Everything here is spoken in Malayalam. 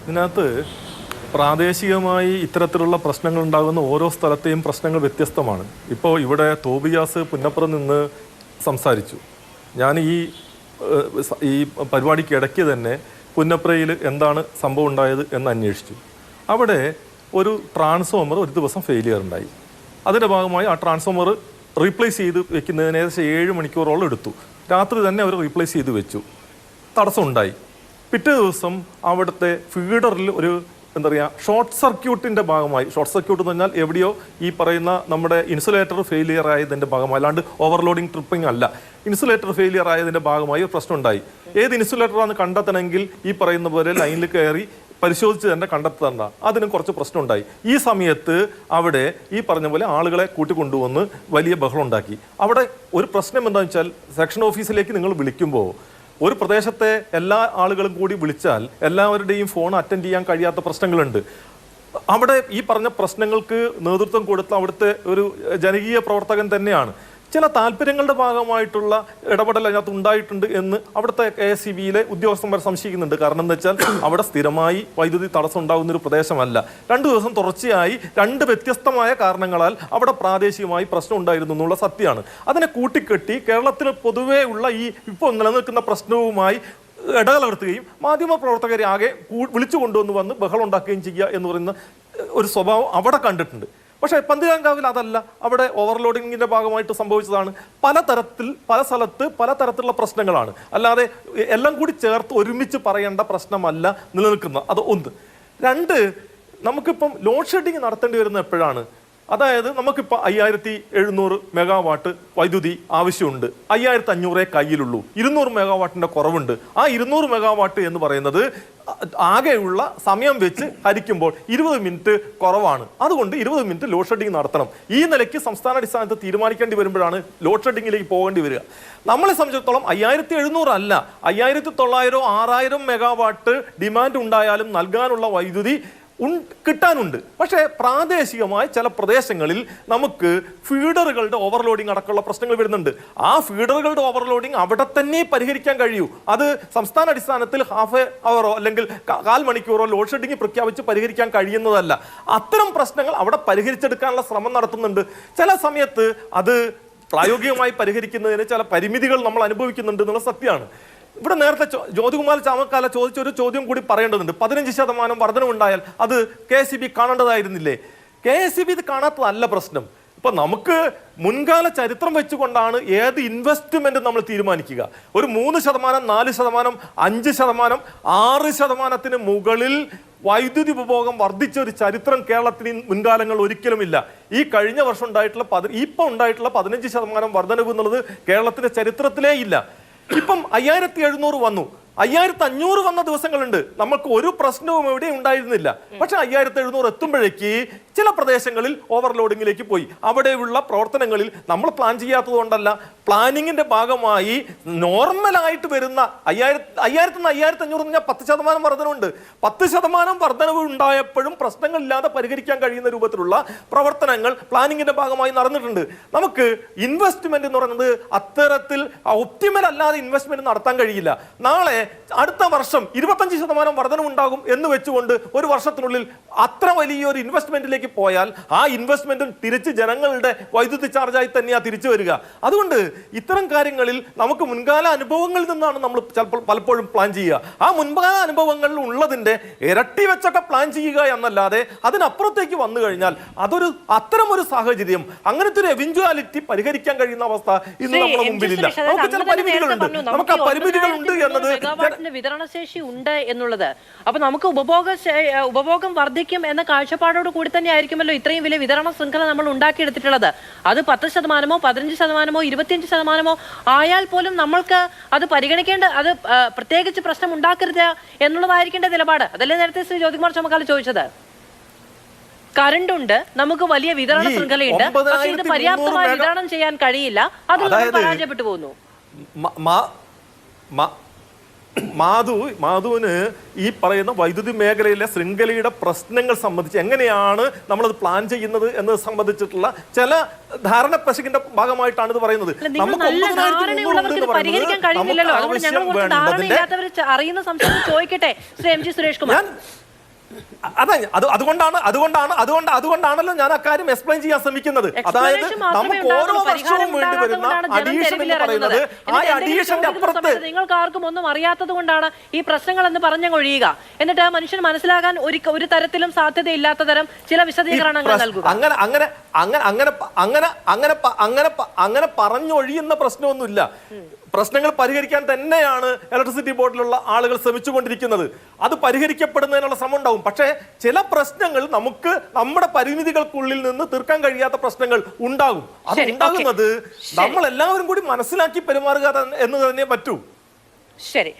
ഇതിനകത്ത് പ്രാദേശികമായി ഇത്തരത്തിലുള്ള പ്രശ്നങ്ങൾ ഉണ്ടാകുന്ന ഓരോ സ്ഥലത്തെയും പ്രശ്നങ്ങൾ വ്യത്യസ്തമാണ്. ഇപ്പോൾ ഇവിടെ തോബിയാസ് പുന്നപ്പുറം നിന്ന് സംസാരിച്ചു. ഞാൻ ഈ പരിപാടിക്ക് ഇടയ്ക്ക് തന്നെ പുന്നപ്രയിൽ എന്താണ് സംഭവം ഉണ്ടായത് എന്ന് അന്വേഷിച്ചു. അവിടെ ഒരു ട്രാൻസ്ഫോമർ ഒരു ദിവസം ഫെയിലിയർ ഉണ്ടായി. അതിൻ്റെ ഭാഗമായി ആ ട്രാൻസ്ഫോമർ റീപ്ലേസ് ചെയ്ത് വെക്കുന്നതിന് ഏകദേശം 7 മണിക്കൂറോളം എടുത്തു. രാത്രി തന്നെ അവർ റീപ്ലേസ് ചെയ്ത് വെച്ചു. തടസ്സം ഉണ്ടായി. പിറ്റേ ദിവസം അവിടുത്തെ ഫീഡറിൽ ഒരു എന്താ പറയുക ഷോർട്ട് സർക്യൂട്ടിൻ്റെ ഭാഗമായി, ഷോർട്ട് സർക്യൂട്ട് എന്ന് പറഞ്ഞാൽ എവിടെയോ ഈ പറയുന്ന നമ്മുടെ ഇൻസുലേറ്റർ ഫെയിലിയർ ആയതിൻ്റെ ഭാഗമായി, അല്ലാണ്ട് ഓവർലോഡിങ് ട്രിപ്പിംഗ് അല്ല, ഇൻസുലേറ്റർ ഫെയിലിയർ ആയതിൻ്റെ ഭാഗമായി ഒരു പ്രശ്നം ഉണ്ടായി. ഏത് ഇൻസുലേറ്ററാണെന്ന് കണ്ടെത്തണമെങ്കിൽ ഈ പറയുന്ന പോലെ ലൈനിൽ കയറി പരിശോധിച്ച് തന്നെ കണ്ടെത്തേണ്ട, അതിനും കുറച്ച് പ്രശ്നമുണ്ടായി. ഈ സമയത്ത് അവിടെ ഈ പറഞ്ഞ പോലെ ആളുകളെ കൂട്ടിക്കൊണ്ടുവന്ന് വലിയ ബഹളം ഉണ്ടാക്കി. അവിടെ ഒരു പ്രശ്നം എന്താണെന്ന് വെച്ചാൽ സെക്ഷൻ ഓഫീസിലേക്ക് നിങ്ങൾ വിളിക്കുമ്പോൾ ഒരു പ്രദേശത്തെ എല്ലാ ആളുകളും കൂടി വിളിച്ചാൽ എല്ലാവരുടെയും ഫോൺ അറ്റൻഡ് ചെയ്യാൻ കഴിയാത്ത പ്രശ്നങ്ങളുണ്ട്. അവിടെ ഈ പറഞ്ഞ പ്രശ്നങ്ങൾക്ക് നേതൃത്വം കൊടുത്ത അവിടുത്തെ ഒരു ജനകീയ പ്രവർത്തകൻ തന്നെയാണ്. ചില താല്പര്യങ്ങളുടെ ഭാഗമായിട്ടുള്ള ഇടപെടൽ അതിനകത്ത് ഉണ്ടായിട്ടുണ്ട് എന്ന് അവിടുത്തെ KSEBയിലെ ഉദ്യോഗസ്ഥന്മാർ സംശയിക്കുന്നുണ്ട്. കാരണം എന്താ വെച്ചാൽ അവിടെ സ്ഥിരമായി വൈദ്യുതി തടസ്സം ഉണ്ടാകുന്നൊരു പ്രദേശമല്ല. 2 ദിവസം തുടർച്ചയായി 2 വ്യത്യസ്തമായ കാരണങ്ങളാൽ അവിടെ പ്രാദേശികമായി പ്രശ്നം ഉണ്ടായിരുന്നു എന്നുള്ള സത്യമാണ്. അതിനെ കൂട്ടിക്കെട്ടി കേരളത്തിൽ പൊതുവേ ഉള്ള ഈ ഇപ്പോൾ നിലനിൽക്കുന്ന പ്രശ്നവുമായി ഇടകലർത്തുകയും മാധ്യമപ്രവർത്തകരെ ആകെ വിളിച്ചു കൊണ്ടുവന്ന് ബഹളം ഉണ്ടാക്കുകയും ചെയ്യുക എന്ന് പറയുന്ന ഒരു സ്വഭാവം അവിടെ കണ്ടിട്ടുണ്ട്. പക്ഷേ പന്തീരാങ്കാവിൽ അതല്ല. അവിടെ ഓവർലോഡിങ്ങിൻ്റെ ഭാഗമായിട്ട് സംഭവിച്ചതാണ്. പല സ്ഥലത്ത് പല തരത്തിലുള്ള പ്രശ്നങ്ങളാണ്. അല്ലാതെ എല്ലാം കൂടി ചേർത്ത് ഒരുമിച്ച് പറയേണ്ട പ്രശ്നമല്ല നിലനിൽക്കുന്നത്. അത് 1. 2, നമുക്കിപ്പം ലോഡ് ഷെഡിങ് നടത്തേണ്ടി വരുന്നത് എപ്പോഴാണ്? അതായത് നമുക്കിപ്പോൾ 5700 മെഗാവാട്ട് വൈദ്യുതി ആവശ്യമുണ്ട്. 5500 കയ്യിലുള്ളൂ. 200 മെഗാവാട്ടിൻ്റെ കുറവുണ്ട്. ആ 200 മെഗാവാട്ട് എന്ന് പറയുന്നത് ആകെയുള്ള സമയം വെച്ച് ഹരിക്കുമ്പോൾ 20 മിനിറ്റ് കുറവാണ്. അതുകൊണ്ട് 20 മിനിറ്റ് ലോഡ് ഷെഡിങ് നടത്തണം. ഈ നിലയ്ക്ക് സംസ്ഥാന അടിസ്ഥാനത്ത് തീരുമാനിക്കേണ്ടി വരുമ്പോഴാണ് ലോഡ് ഷെഡിങ്ങിലേക്ക് പോകേണ്ടി വരിക. നമ്മളെ സംബന്ധിച്ചിടത്തോളം 5700 അല്ല, 5900 6000 മെഗാവാട്ട് ഡിമാൻഡ് ഉണ്ടായാലും നൽകാനുള്ള വൈദ്യുതി കിട്ടാനുണ്ട്. പക്ഷേ പ്രാദേശികമായ ചില പ്രദേശങ്ങളിൽ നമുക്ക് ഫീഡറുകളുടെ ഓവർലോഡിങ് അടക്കമുള്ള പ്രശ്നങ്ങൾ വരുന്നുണ്ട്. ആ ഫീഡറുകളുടെ ഓവർലോഡിങ് അവിടെ തന്നെ പരിഹരിക്കാൻ കഴിയൂ. അത് സംസ്ഥാന അടിസ്ഥാനത്തിൽ ഹാഫ് അവറോ അല്ലെങ്കിൽ 1/4 മണിക്കൂറോ ലോഡ് ഷെഡിങ് പ്രഖ്യാപിച്ച് പരിഹരിക്കാൻ കഴിയുന്നതല്ല. അത്തരം പ്രശ്നങ്ങൾ അവിടെ പരിഹരിച്ചെടുക്കാനുള്ള ശ്രമം നടത്തുന്നുണ്ട്. ചില സമയത്ത് അത് പ്രായോഗികമായി പരിഹരിക്കുന്നതിന് ചില പരിമിതികൾ നമ്മൾ അനുഭവിക്കുന്നുണ്ട് എന്നുള്ള സത്യമാണ്. ഇവിടെ നേരത്തെ ജ്യോതികുമാർ ചാമക്കാല ചോദിച്ചൊരു ചോദ്യം കൂടി പറയേണ്ടതുണ്ട്. 15% വർധനവുണ്ടായാൽ അത് KSEB കാണേണ്ടതായിരുന്നില്ലേ? KSEB ഇത് കാണാത്തതല്ല പ്രശ്നം. ഇപ്പം നമുക്ക് മുൻകാല ചരിത്രം വെച്ചുകൊണ്ടാണ് ഏത് ഇൻവെസ്റ്റ്മെന്റ് നമ്മൾ തീരുമാനിക്കുക. ഒരു 3%, 4%, 5%, 6%-ന് മുകളിൽ വൈദ്യുതി ഉപഭോഗം വർദ്ധിച്ച ഒരു ചരിത്രം കേരളത്തിന് മുൻകാലങ്ങൾ ഒരിക്കലുമില്ല. ഈ കഴിഞ്ഞ വർഷം ഉണ്ടായിട്ടുള്ള ഇപ്പം ഉണ്ടായിട്ടുള്ള 15% വർധനവ് എന്നുള്ളത് കേരളത്തിന്റെ ചരിത്രത്തിലേ ഇല്ല. ഇപ്പം 5700 വന്നു, 5500 വന്ന ദിവസങ്ങളുണ്ട്. നമുക്ക് ഒരു പ്രശ്നവും എവിടെ ഉണ്ടായിരുന്നില്ല. പക്ഷെ 5700 എത്തുമ്പോഴേക്ക് ചില പ്രദേശങ്ങളിൽ ഓവർലോഡിങ്ങിലേക്ക് പോയി. അവിടെയുള്ള പ്രവർത്തനങ്ങളിൽ നമ്മൾ പ്ലാൻ ചെയ്യാത്തത് കൊണ്ടല്ല, പ്ലാനിങ്ങിന്റെ ഭാഗമായി നോർമലായിട്ട് വരുന്ന 5000 5500 പറഞ്ഞാൽ 10% വർധനവുണ്ട്. 10% വർധനവ് ഉണ്ടായപ്പോഴും പ്രശ്നങ്ങളില്ലാതെ പരിഹരിക്കാൻ കഴിയുന്ന രൂപത്തിലുള്ള പ്രവർത്തനങ്ങൾ പ്ലാനിങ്ങിന്റെ ഭാഗമായി നടന്നിട്ടുണ്ട്. നമുക്ക് ഇൻവെസ്റ്റ്മെന്റ് എന്ന് പറയുന്നത് അത്തരത്തിൽ ഒപ്റ്റിമൽ അല്ലാതെ ഇൻവെസ്റ്റ്മെന്റ് നടത്താൻ കഴിയില്ല. നാളെ അടുത്ത വർഷം 25% വർധനവുണ്ടാകും എന്ന് വെച്ചുകൊണ്ട് ഒരു വർഷത്തിനുള്ളിൽ അത്ര വലിയൊരു ഇൻവെസ്റ്റ്മെന്റിലേക്ക് പോയാൽ ആ ഇൻവെസ്റ്റ്മെന്റും തിരിച്ച് ജനങ്ങളുടെ വൈദ്യുതി ചാർജായി തന്നെയാണ് തിരിച്ചു വരിക. അതുകൊണ്ട് ഇത്തരം കാര്യങ്ങളിൽ നമുക്ക് മുൻകാല അനുഭവങ്ങളിൽ നിന്നാണ് നമ്മൾ ചിലപ്പോൾ പലപ്പോഴും പ്ലാൻ ചെയ്യുക. ആ മുൻകാല അനുഭവങ്ങളിൽ ഉള്ളതിന്റെ ഇരട്ടി വെച്ചൊക്കെ പ്ലാൻ ചെയ്യുക എന്നല്ലാതെ അതിനപ്പുറത്തേക്ക് വന്നു കഴിഞ്ഞാൽ അത്തരമൊരു സാഹചര്യം, അങ്ങനത്തെ ഒരു എവൻച്വാലിറ്റി പരിഹരിക്കാൻ കഴിയുന്ന അവസ്ഥ ഇന്ന് നമ്മുടെ മുമ്പിലില്ല. നമുക്ക് ചില പരിമിതികളുണ്ട്. നമുക്ക് ആ പരിമിതികളുണ്ട് എന്നത് വിതരണശേഷി ഉണ്ട് എന്നുള്ളത്. അപ്പൊ നമുക്ക് ഉപഭോഗം വർദ്ധിക്കും എന്ന കാഴ്ചപ്പാടോട് കൂടി തന്നെ ആയിരിക്കുമല്ലോ ഇത്രയും വലിയ വിതരണ ശൃംഖല നമ്മൾ ഉണ്ടാക്കിയെടുത്തിട്ടുള്ളത്. അത് 10%, 15%, 25% ആയാൽ പോലും നമ്മൾക്ക് അത് പരിഗണിക്കേണ്ട, അത് പ്രത്യേകിച്ച് പ്രശ്നം ഉണ്ടാക്കരുത് എന്നുള്ളതായിരിക്കേണ്ട നിലപാട്. അതല്ലേ നേരത്തെ ശ്രീ ജ്യോതികുമാർ ചാമക്കാല ചോദിച്ചത്. കറണ്ട് ഉണ്ട്, നമുക്ക് വലിയ വിതരണ ശൃംഖലയുണ്ട്, പക്ഷെ ഇത് പര്യാപ്തമായി വിതരണം ചെയ്യാൻ കഴിയില്ല. അത് പരാജയപ്പെട്ടു പോകുന്നു. മാധുവിന് ഈ പറയുന്ന വൈദ്യുതി മേഖലയിലെ ശൃംഖലയുടെ പ്രശ്നങ്ങൾ സംബന്ധിച്ച് എങ്ങനെയാണ് നമ്മളത് പ്ലാൻ ചെയ്യുന്നത് എന്നത് സംബന്ധിച്ചിട്ടുള്ള ചില ധാരണ പശകിന്റെ ഭാഗമായിട്ടാണ് ഇത് പറയുന്നത്. നമുക്ക് അറിയുന്ന സംശയം ചോദിക്കട്ടെ ശ്രീ MG സുരേഷ് കുമാർ. അതെ, അതുകൊണ്ടാണല്ലോ ഞാൻ അക്കാര്യം എക്സ്പ്ലെയിൻ ചെയ്യാൻ ശ്രമിക്കുന്നത്. അതായത് നമുക്ക് ഓരോ വർഷവും വേണ്ടി വരുന്ന അഡീഷൻ എന്ന് പറയുന്നത് ആ അഡീഷന്റെ അപ്പുറത്ത് നിങ്ങൾക്ക് ആർക്കും ഒന്നും അറിയാത്തത് കൊണ്ടാണ് ഈ പ്രശ്നങ്ങൾ എന്ന് പറഞ്ഞൊഴിയുക. എന്നിട്ട് ആ മനുഷ്യൻ മനസ്സിലാകാൻ ഒരു തരത്തിലും സാധ്യതയില്ലാത്ത തരം ചില വിശദീകരണങ്ങൾ നൽകുക. അങ്ങനെ പറഞ്ഞൊഴിയുന്ന പ്രശ്നമൊന്നുമില്ല. പ്രശ്നങ്ങൾ പരിഹരിക്കാൻ തന്നെയാണ് ഇലക്ട്രിസിറ്റി ബോർഡിലുള്ള ആളുകൾ ശ്രമിച്ചുകൊണ്ടിരിക്കുന്നത്. അത് പരിഹരിക്കപ്പെടുന്നതിനുള്ള ശ്രമം ഉണ്ടാവും. പക്ഷേ ചില പ്രശ്നങ്ങൾ നമുക്ക് നമ്മുടെ പരിമിതികൾക്കുള്ളിൽ നിന്ന് തീർക്കാൻ കഴിയാത്ത പ്രശ്നങ്ങൾ ഉണ്ടാകും. അത് ഉണ്ടാകുന്നത് നമ്മൾ എല്ലാവരും കൂടി മനസ്സിലാക്കി പെരുമാറുക എന്ന് തന്നെ പറ്റൂ. ശരി.